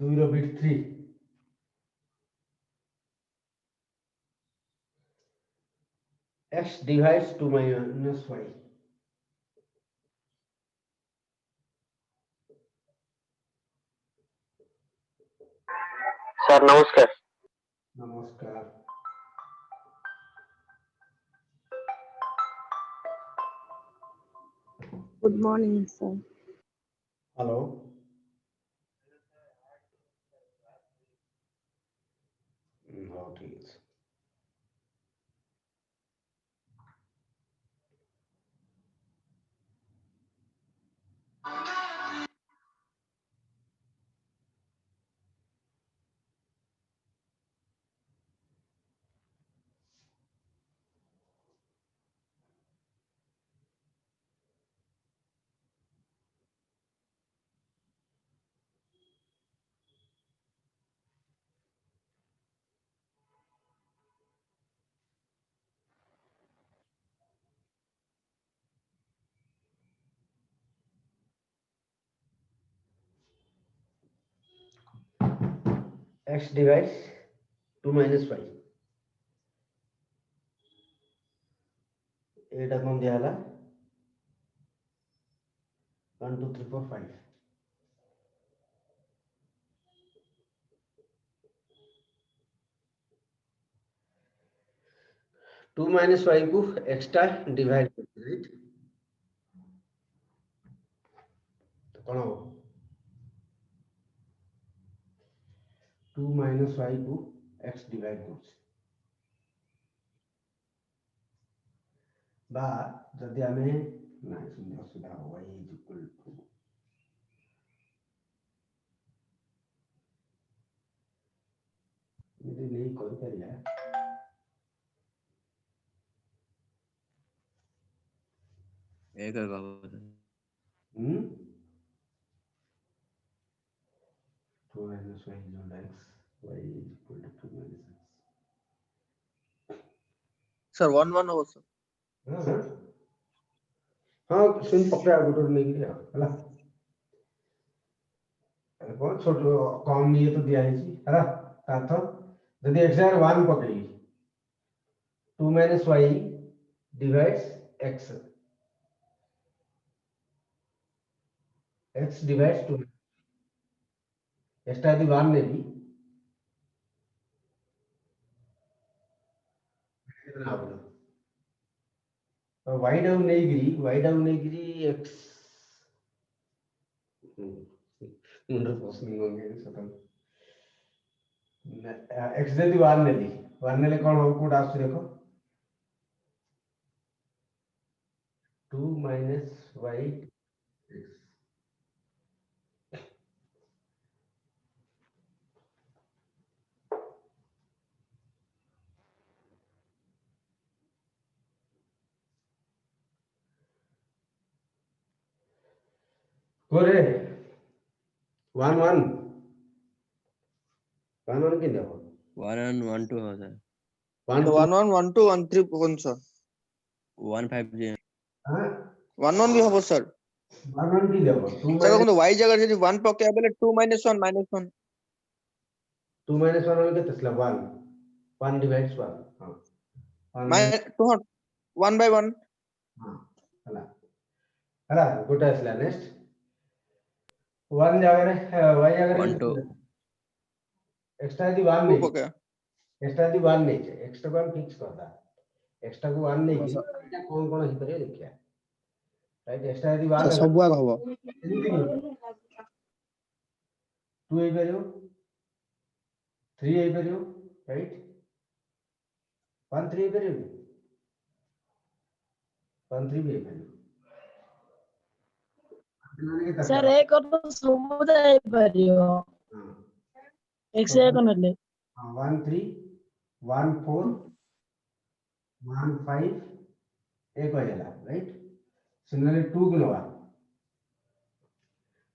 2 रो बिट 3 x divides 2 minus y. Sir नमस्कार। नमस्कार। Good morning, sir. हेलो। हाँ ठीक है। x divides 2 minus y. एटा कौन दिया है? 1 2 3 4 5. 2 minus y को एक्स्ट्रा डिवाइड करते हैं, राइट? तो कौन हो? 2 minus y को x डिवाइड करते बा जदि आमे ना सुन असुविधा हो y is equal to यदि नहीं कर करिया एक है बाबू 2 minus y is equal to x, y is equal to 2 minus x. Sir 1 1 हो सर। हाँ हाँ सुन पकड़ा गुटर नहीं गिरा हला कौन छोटो कौन नहीं है तो दिया है जी हला तातो यदि x आर 1 पकड़ी 2 minus y divides x, x divides 2 extra यदि 1 ले ली कितना होगा? और y डाउन नहीं गिरी x मुंडे पोस्टिंग होंगे सतम x यदि 1 ले ली 1 ले कौन हो कोड आसु देखो 2 minus y x कोरे 1 1 1 1 के देखो 1 and 1 2 हो सर 1 1 1 1 2 1 3 कौन सा 1 5 जी हां 1 1 भी हो सर। 1 1 की देखो 2 सर minus तो y जगह से 1 पके बेले 2 -1 -1 2 minus 1 होगा तसला 1 1 divides 1 हां 1 2 1 by 1 हां हला हला गोटा असला नेक्स्ट 1 जागरे y जागरे 1 2 एक्स्ट्रा यदि 1 2 नहीं पके एक्स्ट्रा यदि 1 नहीं है एक्स्ट्रा को हम फिक्स करता एक्स्ट्रा को 1 नहीं हाँ, की सर। एटा कौन कौन ही परिया देखिया राइट एक्स्ट्रा यदि 1 सर सब आग हबो 2 ही परियो 3 ही परियो राइट 1 3 परियो 1 3 भी परियो Sir, एक और तो समुदाय परियो हां एक से एक नले 1 3 1 4 1 5 एक हो जाला राइट सिमिलरली 2 गुणवा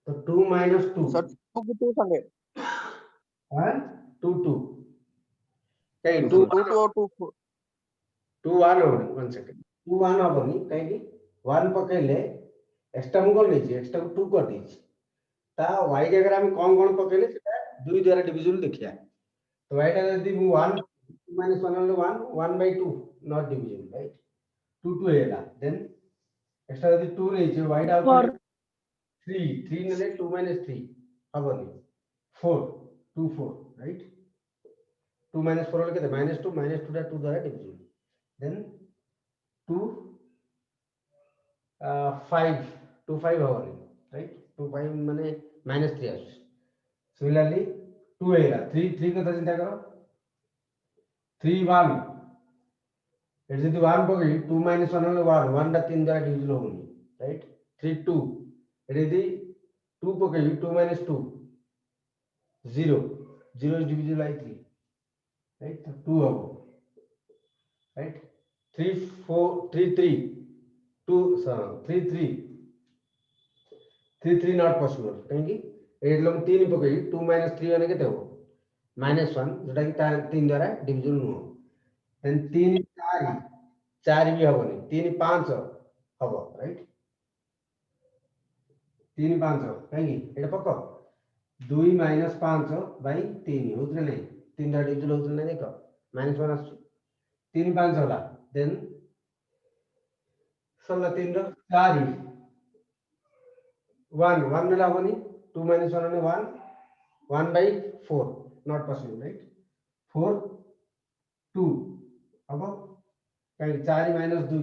तो 2 minus 2 सर 2 संगे 1 2 2 कहीं 2 2 2 और 2 4 2 1 होनी 1 सेकंड 2 1 होनी कहीं की 1 पकेले एक्स्ट्रा को नहीं एक्स्ट्रा को 2 कर दी ता y जगह हम कौन कौन पकेले सेटा दुई द्वारा डिविजिबल देखिया तो एटा जदी मु 1 minus 1 only 1 1 by 2 not divisible right 2 2 Hella then extra जदी 2 रही छै y टा For 3 3 नेले 2 minus 3 हबनी 4 2 4 right 2 minus 4 होले केते -2 टा 2 द्वारा डिविजिबल then 2 5 2 5 हबनी right 2 5 माने -3 आछ सिमिलरली 2 हेला 3 3 कथा चिंता करो 3 1 एट जदी 1 पकई 2 minus 1 होले 1 1 टा 3 द्वारा डिविजिबल होनी राइट 3 2 एट जदी 2 पकई 2 minus 2 0 0 is divisible by 3 right तो 2 हो right 3 4 3 3 2 3 3 3 3 not possible कहेंगे एट लोग 3 पकई 2 minus 3 होने केते हो -1 जोटा कि 3 द्वारा डिविजिबल नो देन 3 4 4 भी हबनी 3 5 हबो राइट 3 5 कहेंगे एटा पक्का 2 minus 5 by 3 होतले नहीं 3 द्वारा डिविजिबल होतले नहीं देखो -1 आसु 3 5 होला देन सल्ला 3 रो 4 1 1 नेला हबनी 2 minus 1 ने 1 1 by 4 not possible right 4 2 अब कहीं 4 minus 2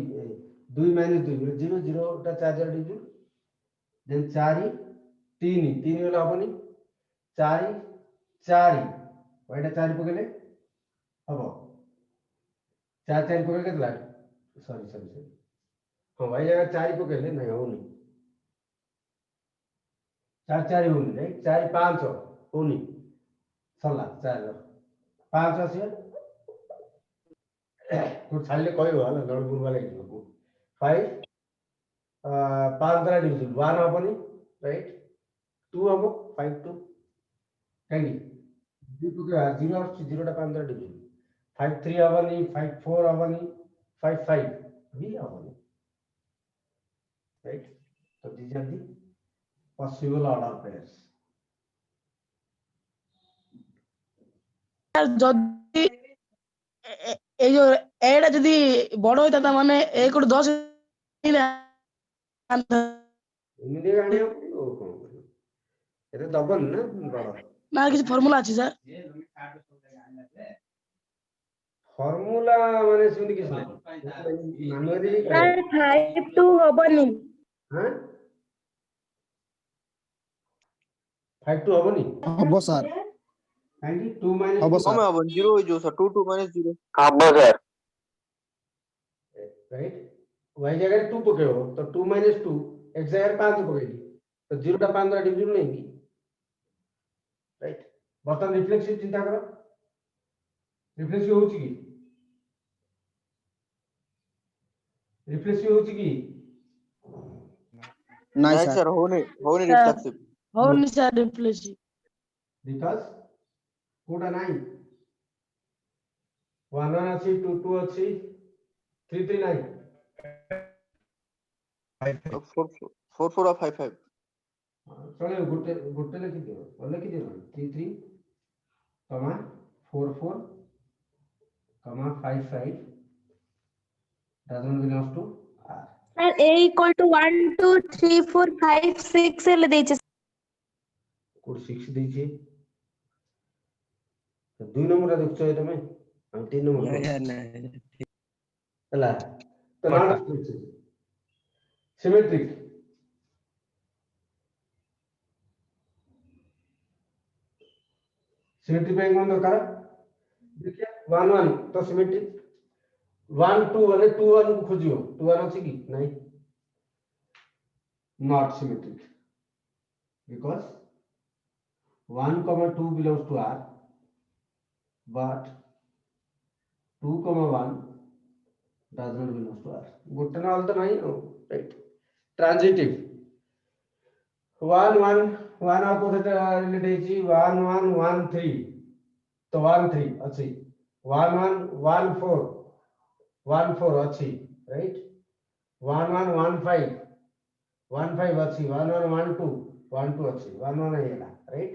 2 minus 2 0 0 टा 4 द्वारा डिविजिबल देन 4 3 3 वाला हबनी 4 4 वाइटा 4 पकेले हबो 4 4 पकेले केतला सॉरी सॉरी सॉरी हां वाइ जगह 4 पकेले नहीं होनी 4 4 होनी राइट 4 5 होनी सल्ला 4 5 आसे तो छाड़ले कहबो हला लड़बुर वाला को 5 5 द्वारा डिविजिबल 1 हबनी राइट 2 हबो 5 2 कहीं दीपक 0 0 टा 5 द्वारा डिविजिबल 5 3 हबनी 5 4 हबनी 5 5 भी हबनी right so these are the possible order pairs যদি এই যে এইটা যদি বড় হইতা তা মানে 1 ରୁ 10 ଏମିତି ଆଣିବାକୁ ପଡିବ ଆଉ କଣ କରିବ ଏତେ ଦବନି ନା ବଡ না কিছু ফর্মুলা আছে স্যার ଫର୍ମୁଲା ମାନେ ସେମିତି କିଛି ନାହିଁ ମାନୁଆଲି सर 5 2 हबनी हां 5 2 हबनी हबो सर काहेकि 2 minus हबो 2 सर हबो 0 हो जो सर 2 2 minus 0 राइट y जगह 2 पकेबो तो 2 minus 2 x जगह 5 पकेबी तो 0 टा 5 द्वारा डिविजन नहीं की राइट बर्तन रिफ्लेक्सिव चिंता करो रिफ्लेक्सिव होची की रिफ्लेक्सिव होची की नहीं सर होने रिफ्लेक्सिव হউনি স্যার রিপ্লেসি because कोटा नहीं 1 1 अच्छी 2 2 अच्छी 3 3 नहीं 4 4 4 5 5 चलो गुट्टे गुट्टे लिखी दियो बोले कि दियो 3 3 कमा 4 4 कमा 5 5 doesn't belongs to r sir a equal to 1 2 3 4 5 6 ले देचे कोड 6 दीजिए तो 2 नंबर देखছো এটা मैं हम 3 नंबर यार नहीं हला तो नॉट सिमेट्रिक सिमेट्री पे कौन दरकार देखिए 1 1 तो सिमेट्रिक 1 2 वाले 2 1 को खोजियो 2 1 ଅଛି କି नहीं not symmetric because 1 2 belongs to r but 2 1 does not belongs to r गोटे ना तो नहीं राइट ट्रांजिटिव 1 1 1 अपोजिट रिलेट है 1 1 1 3 तो 1 3 अच्छी 1 1 1 4 1 4 अच्छी राइट 1 1 1 5 1 5 अच्छी 1 1 1 2 1 2 अच्छी 1 1 है ना राइट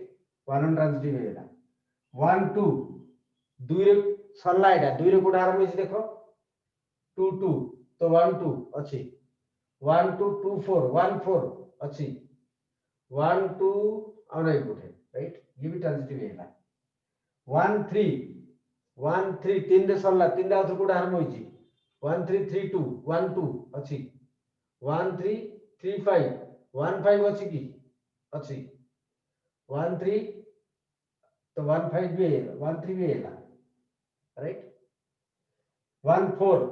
वन वन ट्रांजिटिव हेला वन टू दुई रे सरला एटा दुई रे कोड आरंभ होइछि देखो टू टू तो वन टू अछि one two two four one four अछि वन टू और नहीं कोड है राइट ये भी ट्रांजिटिव हेला वन थ्री तीन रे सरला तीन रे आउथर कोड आरंभ होइछि one three two one two अछि one three five one five अछि की अछि वन थ्री तो वन फाइव भी है वन थ्री भी है राइट वन फोर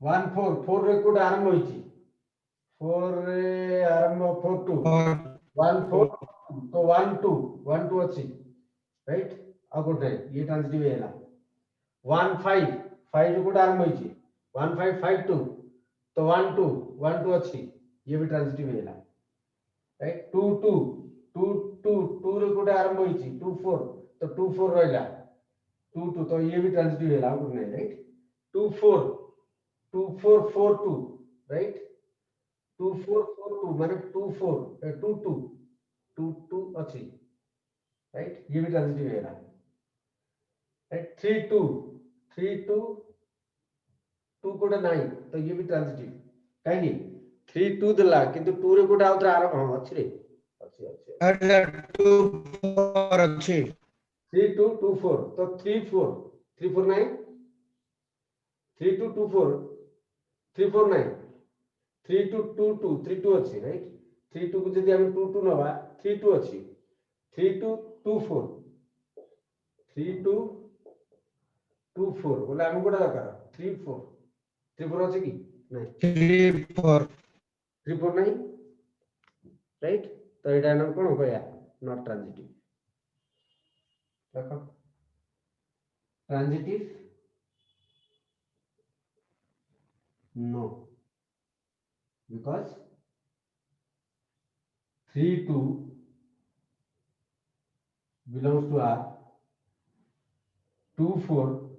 फोर रे कोड आरंभ होइछि फोर रे आरंभ फोर टू वन फोर तो वन टू अछि राइट आ कोड ये ट्रांजिटिव है वन फाइव रे कोड आरंभ होइछि वन फाइव टू तो वन टू अछि ये भी ट्रांजिटिव है राइट टू रे कोड आरंभ होइछि टू फोर तो टू फोर रहला टू तो ये भी ट्रांजिटिव है आउट नहीं right two four four two right two four माने टू अच्छी राइट ये भी ट्रांजिटिव है राइट थ्री टू कोडा नहीं तो ये भी ट्रांजिटिव कहीं थ्री टू दला किंतु टू रे कोडा आउत्र आरंभ हां अच्छी रे अच्छी थ्री टू फोर तो थ्री फोर नहीं थ्री टू नहीं थ्री टू अच्छी राइट थ्री टू को जदि हम टू नवा थ्री टू अच्छी थ्री टू फोर बोले हम कोडा दरकार थ्री फोर अच्छी की नहीं थ्री फोर नहीं राइट तो एटा नाम कोन कहया नॉट ट्रांजिटिव देखो transitive no because 3 2 belongs to R 2 4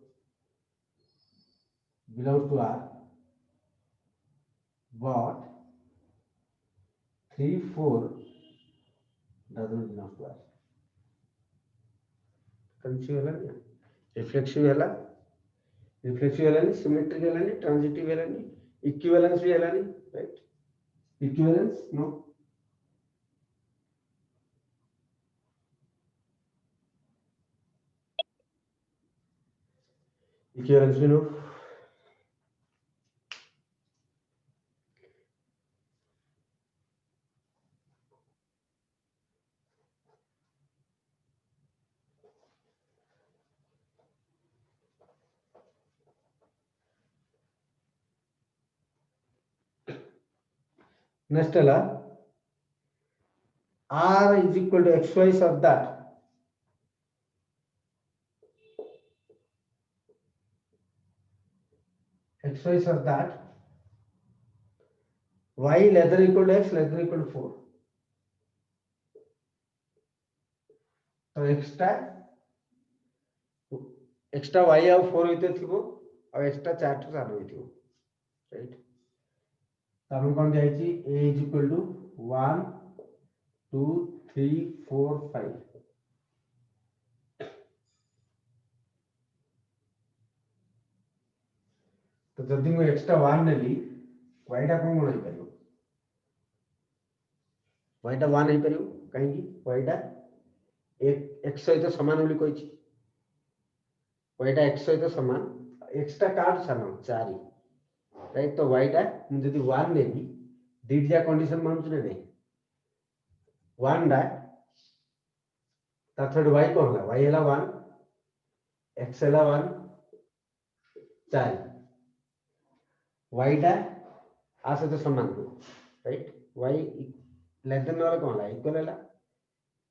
belongs to R but 3 4 doesn't belong to R conceive है ना रिफ्लेक्सिव है रिफ्लेक्सिव है सिमेट्रिक है ट्रांजिटिव है इक्विवेलेंस भी है राइट इक्विवेलेंस नो इक्विवेलेंस भी नो next है R is equal to xy of that xy of that y less than equal to x less than equal to 4 तो extra y आउ 4 होते थिबो और एक्स्ट्रा 4 तो सानो होइथिबो राइट हम कोन जाय छी a is equal to 1 2 3 4 5 तो जदि मैं एक्स्ट्रा 1 नेली y टा कोन होई परियो y टा 1 होई परियो काहे कि y टा x सहित समान बोली कहै छी y टा x सहित समान एक्स्ट्रा कार्ड सानो 4 राइट तो y टा मु जदि 1 नेली दीडिया कंडीशन मानछ ने नहीं 1 डा ता थर्ड y कोन ला y हला 1 x हला 1 4 y टा आ से तो समान राइट y लेस देन वाला कोन ला इक्वल हला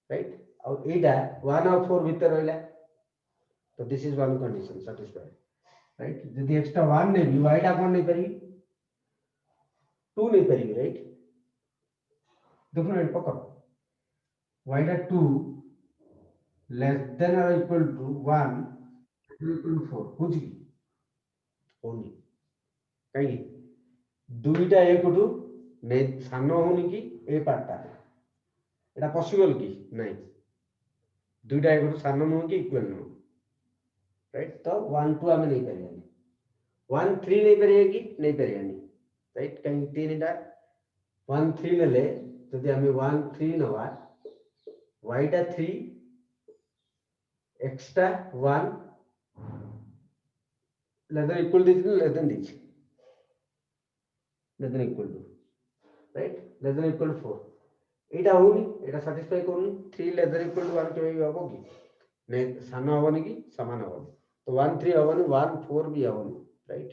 राइट और एटा 1 और 4 भीतर रहला तो this is one condition satisfied right यदि एक्स्ट्रा 1 ने भी y टा कोन नहीं करी 2 नहीं करी राइट देखो ना पकड़ो y टा 2 लेस देन और इक्वल टू 1 इक्वल टू 4 कुछ की होनी कहीं दुईटा एक टू ने सानो होनी की ए पार्टा एटा पॉसिबल कि नहीं दुईटा एक सान नुह कि इक्वल नुह राइट तो 1 2 आम नहीं पारियानी 1 3 नहीं पारिया कि नहीं पारियानी राइट कहीं 3 टा 1 3 नेले जदि आम 1 3 नवा y टा 3 x टा 1 लेदर इक्वल दीजिए लेदर दीजिए lesser equal to right lesser equal 4 एटा होनी एटा सैटिस्फाई करनी 3 लेदर इक्वल टू 1 केबे हबो कि नहीं सान हबनी कि समान हबनी तो 1 3 हबनी 1 4 भी हबनी राइट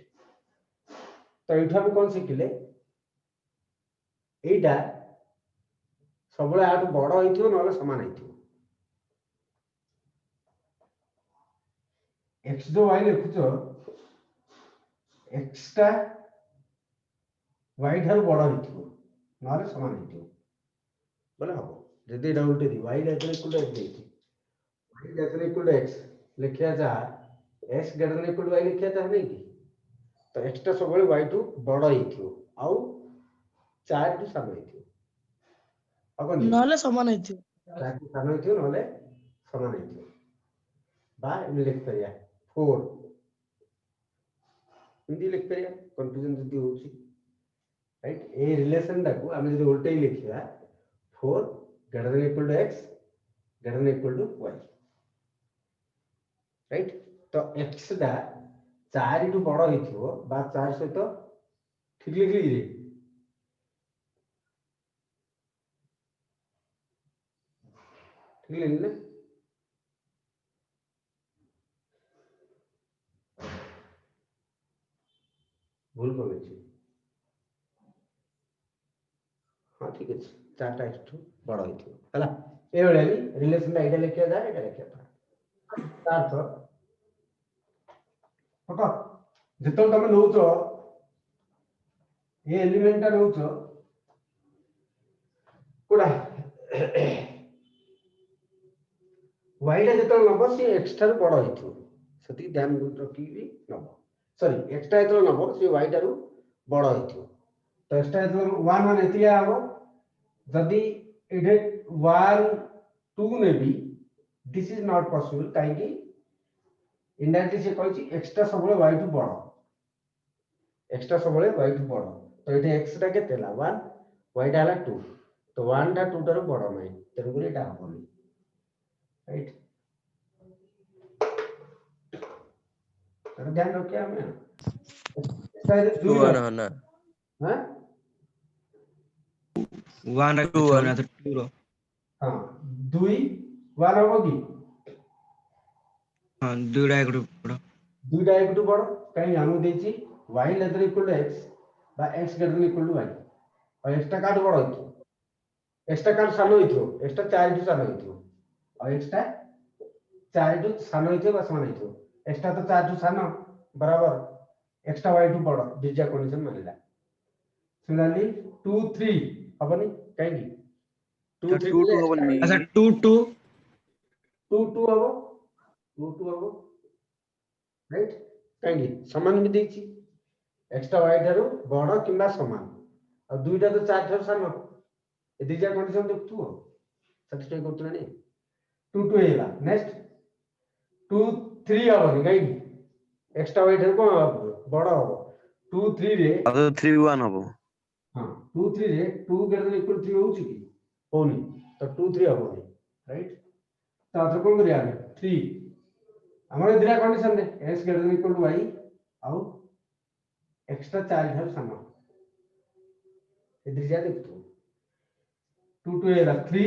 तो एठा हम कोन सिखिले एटा सबले आटू बड़ होइथियो नले समान होइथियो x जो y लिखुचो x टा y ठार बड़ होइथियो नले समान होइथियो बोले हबो जदि एटा उल्टे दी y lesser equal to x देथि y lesser equal to x लिखिया जा x greater than equal to y लिखिया जा नहीं कि तो x टा सबले y टू बड़ होइथियो आउ 4 टू समान होइथियो अब नहले समान होइथियो 4 टू समान होइथियो नले समान होइथियो बा इन लिख परिया 4 हिंदी लिख परिया कंफ्यूजन जदी होची राइट ए रिलेशन टाको हम जदी उल्टे ही लिखिया 4 greater than equal to x greater than equal to y right तो x दा 4 टू बड़ होइथियो बा 4 सहित ठीक लिखली रे ठीक लिखली ना भूल कर लेछि हां ठीक है 4 टा x बड़ होइथियो हला ए बेले रिलेशन दा एटा लिखिया जा एटा लिखिया था अर्थ पका जेतो तमे नउचो ए एलिमेंट टा नउचो कोडा y टा जेतो नबो से x ठार बड़ होइथियो सती ध्यान रखी नबो सॉरी x टा जेतो नबो से y ठार बड़ होइथियो तो x टा जेतो 1 1 एतिया आबो जदी इडे 1 2 ने भी दिस इज नॉट पॉसिबल काई कि इनडायरेक्टली से कहछि x टा सबले y टू बड़ x टा सबले y टू बड़ तो एटे x टा केते ला 1 y टा हला 2 तो 1 टा 2 टार बड़ नै तेनु गुरे एटा हबनी राइट तर ध्यान रखिए हमें शायद 2 2 1 है ना हां 1 रा 2 ना तो 2 रो हां 2 1 हबो कि हां 2 रा एकटू बड़ दुईटा एक टू बड़ कहीं हम देछि y lesser equal to x बा x greater equal to y और x टा काट बड़ होइथो x टा काट सानो होइथो x टा 4 टू सानो होइथो और x टा 4 टू सानो होइथो बा समान होइथो x टा तो 4 टू सानो बराबर x टा y टू बड़ दिजा कंडीशन मानिला सिमिलरली 2 3 हबनी काई 2 3 2 2 हबनी अच्छा 2 2 2 2 हबो 2 2 हबो राइट काई समान भी देछि एक्स्ट्रा y ठारो बड़ किंबा समान और दुईटा तो 4 ठारो सानो ए दिजा कंडीशन देखथु सैटिस्फाई करथु नै 2 2 हेला नेक्स्ट 2 3 हबनी काई एक्स्ट्रा y ठारो कोन हबो बड़ हबो 2 3 रे अब 3 1 हबो हां 2 3 रे 2 ग्रेटर इक्वल 3 होउछि कि होनी तो 2 3 हबनी राइट तो आथर कोन करिया 3 हमर दिरा कंडीशन दे x greater equal to y आउ एक्स्ट्रा 4 ठार सानो ए दिजा देखतो 2 2 एला 3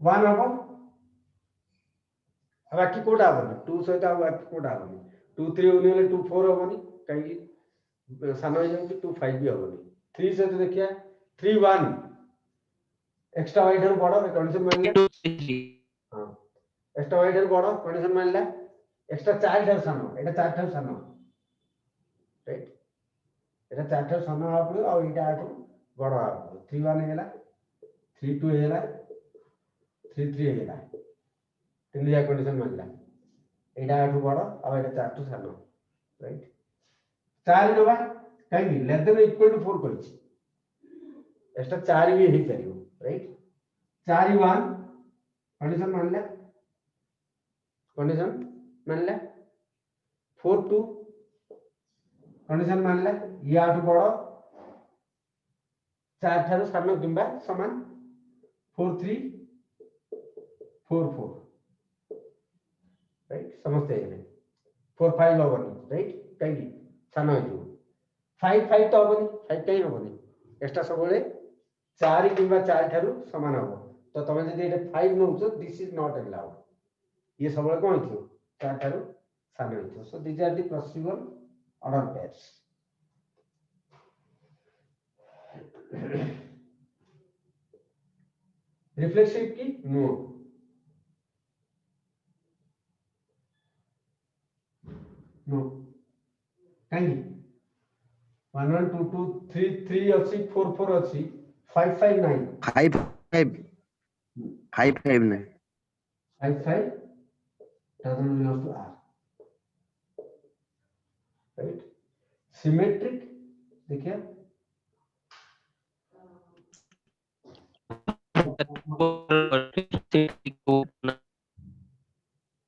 1 हबो अब बाकी कोडा हबनी 2 सहित अब बाकी कोडा हबनी 2 3 होनी ले 2 4 हबनी काई सानो हो जाउची 2 5 भी हबनी 3 सहित देखिया 3 1 एक्स्ट्रा y ठार बड़ कंडीशन मानले हां एक्स्ट्रा y ठार बड़ कंडीशन मानला एक्स्ट्रा 4 ठार सानो एटा 4 ठार सानो राइट एटा 4 ठार सानो आपले और एटा आटू बड़ आपले 3 1 हेला 3 2 हेला 3 3 हेला तीन जा कंडीशन मानला एटा आटू बड़ और एटा 4 टू सानो राइट 4 नबा काई लेस देन इक्वल टू 4 करछि एक्स्ट्रा 4 भी हे परियो राइट 4 ही 1 कंडीशन मान ले, कंडीशन मान ले 4 2 कंडीशन मान ले ये आठ बड़ 4 ठारू सानो किंबा समान 4 3 4 4 राइट समझते हैं 4 5 होबनी राइट कहीं सानो हो 5 5 तो होबनी 5 कहीं होबनी एक्स्ट्रा सबले 4 किंबा 4 ठारू समान हो तो तुम जब ये 5 नौछ दिस इज नॉट अलाउड ये सबले कोन थियो 4 ठारू सानो थियो so this are the possible order pairs reflexive की नो नो कहीं 1 1 2 2 3 3 अच्छी 4 4 अच्छी 5 5 9 5 5 5 5 नहीं 5 5 doesn't belong to R right symmetric देखिए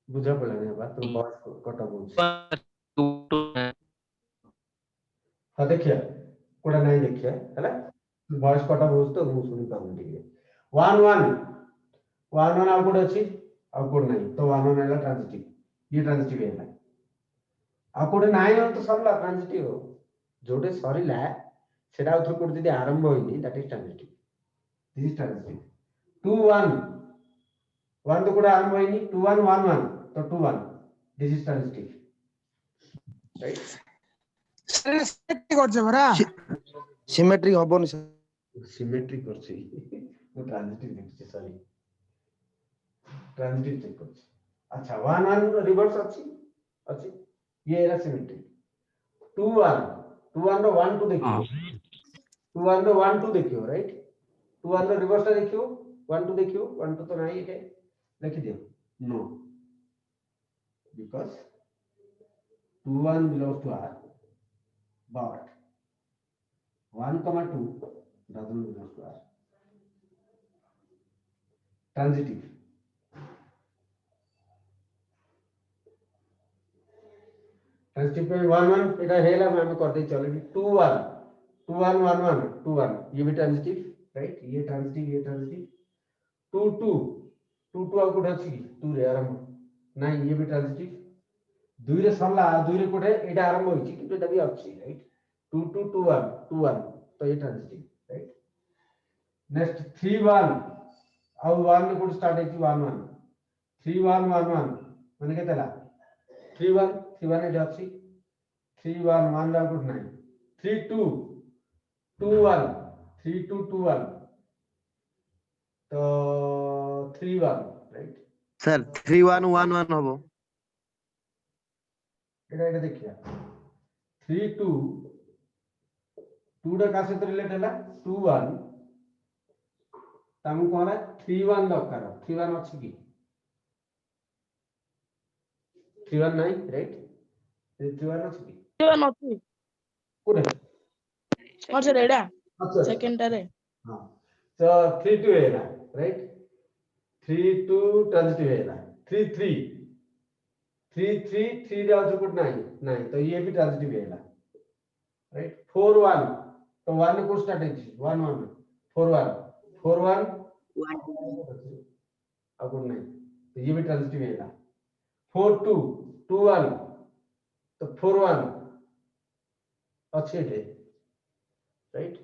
बुझा पड़ा नहीं बात तुम बहुत कटा बोल हाँ देखिए कोड़ा नहीं देखिए है ना वॉइस कटा बोल तो मुझे सुनी पाऊँ ठीक है 1 1 1 आउटपुट अच्छी आउटपुट नहीं तो 1 1 है ट्रांजिटिव ये ट्रांजिटिव है आउटपुट नहीं हो तो सब ला ट्रांजिटिव हो जोड़े सॉरी ला सेटा उधर कोड दीदी आरंभ होई नहीं that is transitive this is transitive 2 1 1 तो कोड़ा आरंभ होई नहीं 2 1 1 1 तो 2 1 दिस इज ट्रांजिटिव राइट করছে ভরা সিমেট্রিক হবনি স্যার सिमेट्रिक করছি वो ट्रांजिटिव লিখছি সরি ट्रांजिटिव চেক করছি আচ্ছা 1 1 রিভার্স আছে আছে ये एरा सिमेट्रिक 2 1 2 1 रो 1 2 देखियो 2 1 रो 1 2 देखियो राइट 2 1 रो रिवर्स टा देखियो 1 2 देखियो 1 2 तो नहीं है लिख दियो no because 2 1 belongs to R but 1 comma 2 doesn't belong to R transitive transitive में 1 1 এটা হেলা আমি করতে চলে 2 1 2 1 1 1 2 1 ये भी ट्रांजिटिव राइट ये ट्रांजिटिव 2 2 2 2 आउटपुट अछि 2 रे आरंभ नहीं ये भी ट्रांजिटिव 2 रे सरला 2 रे कोठे एटा आरंभ होइछि किंतु एटा भी अछि राइट 2 2 2 1 2 1 तो ये ट्रांजिटिव राइट नेक्स्ट 3 1 और 1 रे कोड स्टार्ट होइछि 1 1 3 1 1 1 माने केतला 3 1 3 1 एटा अछि 3 1 1 आउटपुट नहीं 3 2 2 1 3 2 2 1 तो 3 1 राइट सर 3 1 1 1 হবো এটা देखिए 3 2 2 টা কাছে তো রিলেট হলা 2 1 তামু কোন 3 1 দরকার 3 1 আছে কি 3 1 নাই রাইট 3 1 আছে কি নথি কোনে আছে রে এটা আচ্ছা সেকেন্ড রে हां तो 3 2 है ना राइट 3 2 ट्रांजिटिव है ना 3 3 3 3 3 रे आउटपुट नहीं तो ये भी ट्रांजिटिव है ना राइट 4 1 तो 1 को स्टार्ट है 1 1 4 1 4 1 आउटपुट नहीं तो ये भी ट्रांजिटिव है ना 4 2 2 1 तो 4 1 अच्छे थे राइट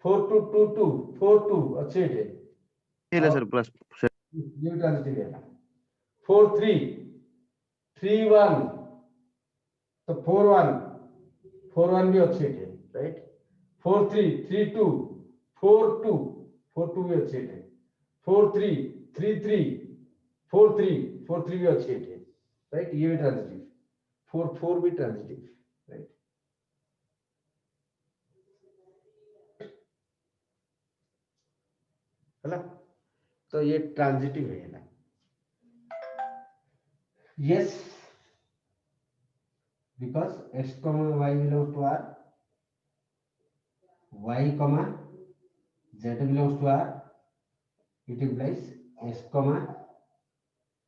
4 2 2 2 4 2 अच्छे थे ঠিক আছে স্যার প্লাস ये भी ट्रांजिटिव है ना 4 3 3 1 तो 4 1 4 1 भी अच्छे थे राइट 4 3 3 2 4 2 4 2 भी अच्छे थे 4 3 3 3 4 3 4 3 भी अच्छे थे राइट ये भी ट्रांजिटिव 4 4 भी ट्रांजिटिव राइट है ना तो ये ट्रांजिटिव है ना yes because x comma y belongs to R y comma z belongs to R it implies s comma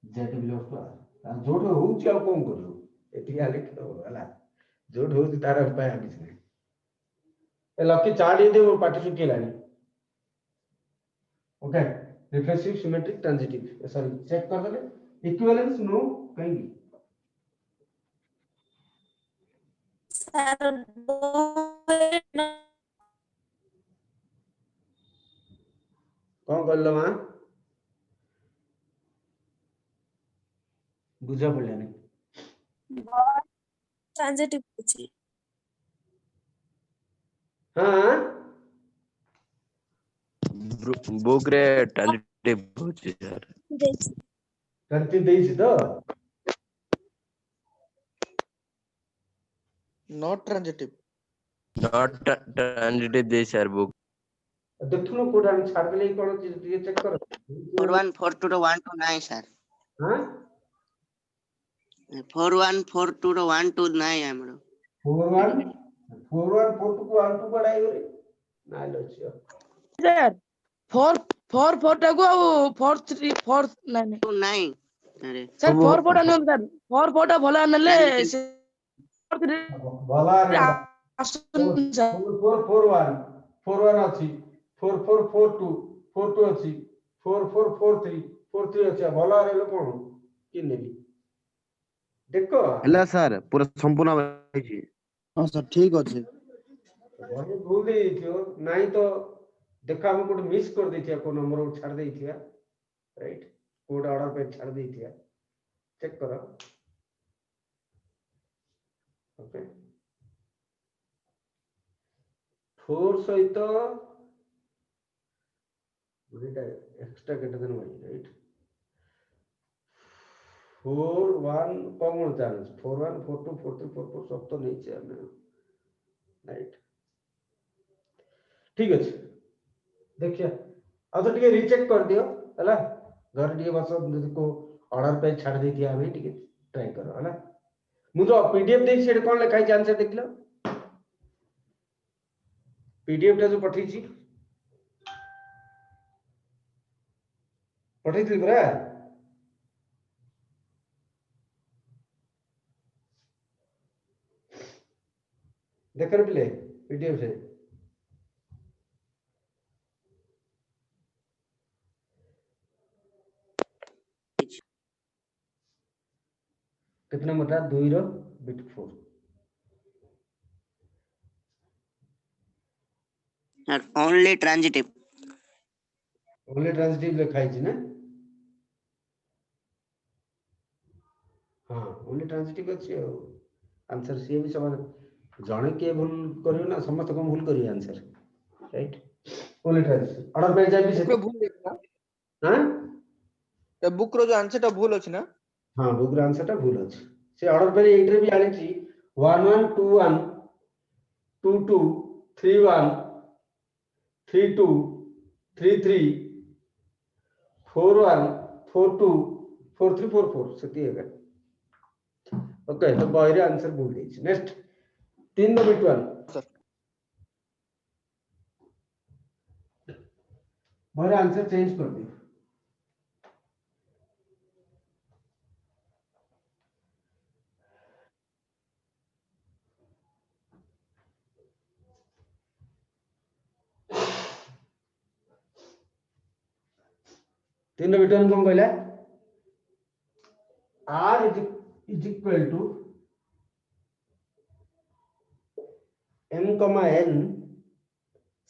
z belongs to r আর जोट होउची आ कोन करू एठी आ लिख दो हला जोट होउची तार उपाय किछ नै ए लकी चार्ट दे वो पार्टी सुकेलानी okay reflexive symmetric transitive sorry check कर देले इक्विवेलेंस नो कहीं sir कौन करलो मां बुझा पड़ला नहीं transitive ଅଛି हां बुक रे ट्रांजिटिव होची सर ଦେଇଛି करती देइछ तो not transitive. नॉट ट्रांजिटिव दे सर बुक देखुनो कोडा हम छाड़ देले कोन ये चेक करो 4142 ର 1 2 ନାହିଁ ସାର୍ हां 4142 ର 1 2 ନାହିଁ ଆମର 4142 को 1 2 पढ़ाई रे ना लछियो सर 4 टाକୁ ଆଉ 4 3 4 ନାଇଁ ନାଇଁ 2 ନାହିଁ ଆରେ सर 4 4 ଟା ନିଅନ୍ତୁ सर 4 4 ଟା ଭଲ ନେଲେ ସେ भला रे ଆସୁନି ସାର୍ 441 41 अछि 4442 42 अछि 4443 43 अछि भला रे कोन कि नेबी देखो ହେଲା ସାର୍ ପୁରା ସମ୍ପୂର୍ଣ୍ଣ ହେଇଛି हाँ सर ठीक अच्छे बड़ी भूल देइथियो नहीं तो देखा हम कोड मिस कर देथिया को नंबर छाड़ देथिया राइट कोड ऑर्डर पे छाड़ देथिया चेक करो ओके 4 सहित बुझिटा एक्स्ट्रा केटे देन भाई राइट 4 1 कौन चांस 4 1 4 2 4 3 4 4 सब तो नहीं छे हमें राइट ठीक अछि देखिए आ तो टिके रीचेक कर दियो हला घर टिके बस जदी को ऑर्डर पे छाड़ देथि हमें टिके ट्राई करो हला मु जो पीडीएफ देख सेड कोन लिखाई छै आंसर देखलो पीडीएफ टा जो पठी छी पठी थी बरा देख कर पिले पीडीएफ से कितना मोटा 2 रो बिट 4 sir only transitive only transitive लिखाई छी ना हां ओनली ट्रांजिटिव अछि आंसर सी भी समान जणे के भूल करियो ना समस्त को भूल करियो answer right only transitive order पे जाय भी से बुक रे भूल देखी ना हां ए बुक रो जो आंसर टा भूल अछि ना हां बुक रो आंसर टा भूल अछि से ऑर्डर पे एंट्री भी आले छी 1121 22 31 32 33 41 42 4344 सेती है ओके तो बॉय आंसर भूल गई next 3 the bit 1 sir boy answer change कर दियो तीन बिट 1 कोन कहला r is equal to m comma n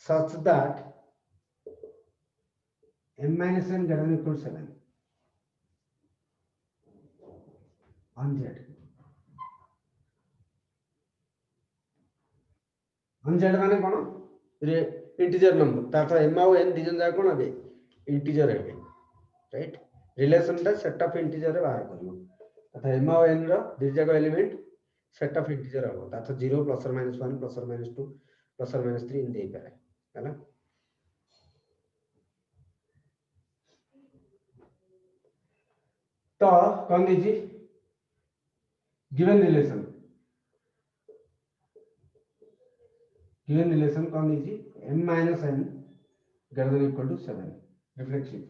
such that m minus n greater than or equal to 7 on z माने कोन रे इंटीजर नंबर तातो m और n दिजन जा कोन बे इंटीजर है राइट रिलेशन टा सेट ऑफ इंटीजर रे बाहर करियो तथा m और n रो दिजाको एलिमेंट सेट ऑफ इंटीजर हो तातो 0 प्लस और माइनस 1 प्लस और माइनस 2 प्लस और माइनस 3 इन दे पारे हैना तो कौन दीजिए गिवन रिलेशन कौन दीजिए m minus n greater than or equal to 7 reflexive